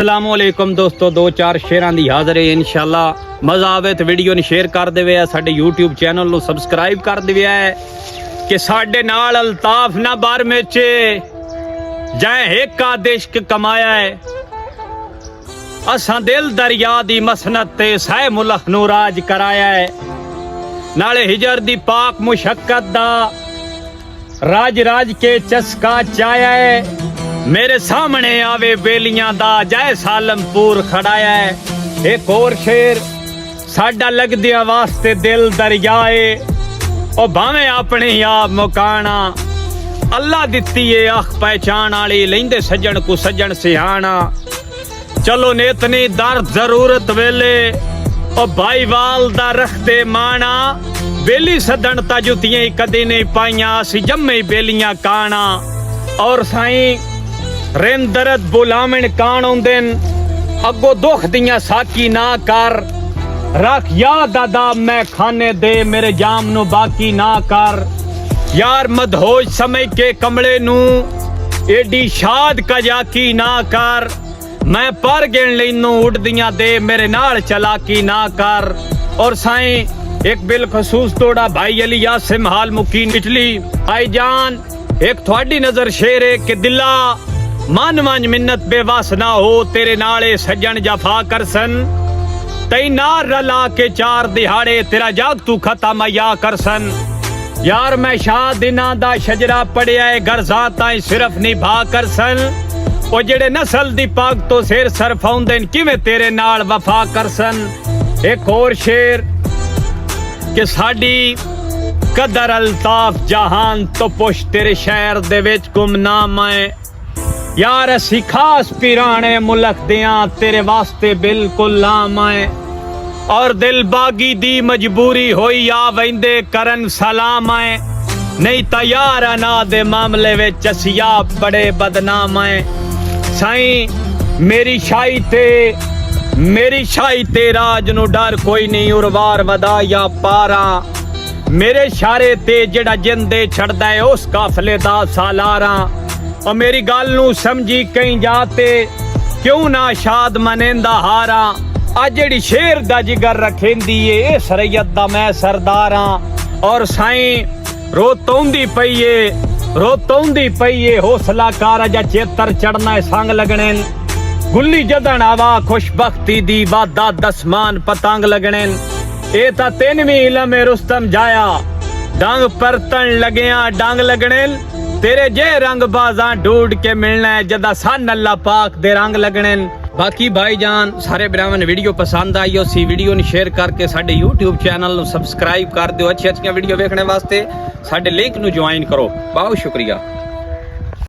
अस्सलामुअलैकुम दोस्तों, दो चार शेरां दी हाज़र है इंशाअल्लाह। मज़ा आवे तो वीडियो ने शेयर कर देवे, साडे यूट्यूब चैनल नु सबसक्राइब कर देवे कि साडे नाल अल्ताफ ना बार में जै एक का इश्क कमाया है। असां दिल दरिया दी मसनत ते सह मुल्क नू राज कराया है। नाले हिजर दी पाक मुशक्कत दा राज राज के चस्का चाया है। मेरे सामने आवे बेलियां दा जय सालमपुर खड़ाया है। एक और शेर साडा लगदिया वास्ते दिल दरियाए ओ भावें अपने आप मुकाना। अल्लाह दित्ती है अख पहचान आली, लेंदे सज्जन को सज्जन सिहाना। चलो नेतनी दर्द जरूरत वेले ओ भाईवाल दा रखते माना। बेली सदन ता जुतियां कदी नहीं पाइयां, असी जम्मे बेलियां काना। और साईं रेम दरद बुलावन कान आउंदेन, अगो दुख दियां साकी ना कर। रख याद अदाब मैं खाने दे, मेरे जाम नु बाकी ना कर। यार मदहोश समय के कमले नू एडी शाद कजाकी ना कर। मैं पर गिन लैनू उड़दियां दे, मेरे नाल चलाकी ना कर। और साईं एक बिलखसूस तोड़ा भाई अली यासिम हाल मुकीन इटली आई जान। एक थोड़ी नजर शेर है कि दिला मन मंज मिन्नत बेवस ना हो, तेरे नाले सज्जन जफा कर सन। तई नार रला के चार दिहाड़े तेरा जाग तू खत्म या कर सन। यार मैं शाह दिना दा शजरा पड़िया है, गरजा ताई सिर्फ निभा कर सन। ओ जेड़े नस्ल दी पाग तो सिर सरफाउंदे किवें तेरे नाल वफा कर सन। एक और शेर कि साडी कदर अल्ताफ जहान तो पुछ तेरे शहर दे विच गुमनाम है। यार असी खास पिराने मुल्क दियां तेरे वास्ते बिल्कुल लाम है। और दिल बागी दी मजबूरी होई आ वेंदे करन सलाम है। नहीं ता यार अना दे मामले विच असिया बड़े बदनाम है। साईं मेरी शाही ते राज नु डर कोई नहीं, उर्वार वदा या पारा। मेरे शारे ते जेड़ा जिंदे छड़दा है उस काफले दा सालारा। और मेरी गल नू समझी कहीं जाते क्यों ना शाद मनेंदा हारा। आ जेड़ी शेर दा जिगर रखेंदी है सरैयत दा मैं सरदार हां। और साईं रोतौंदी पईए हौसला कार जा चेतर चढ़ना है संग लगने। गुल्ली जदन हवा खुशबख्ती दी वादा दसमान पतंग लगने। ए ता तेनवी इलम रुस्तम जाया, डंग परतन लगेया डंग लगने। तेरे जे रंग बाजा ढूंढ के मिलना है, जदा सन अल्लाह पाक दे रंग लगने। बाकी भाईजान सारे भरावां वीडियो पसंद आई हो सी वीडियो ने शेयर करके साडे यूट्यूब चैनल नु सबसक्राइब कर दियो। अच्छी वीडियो देखने वास्ते साडे लिंक नु ज्वाइन करो। बहुत शुक्रिया।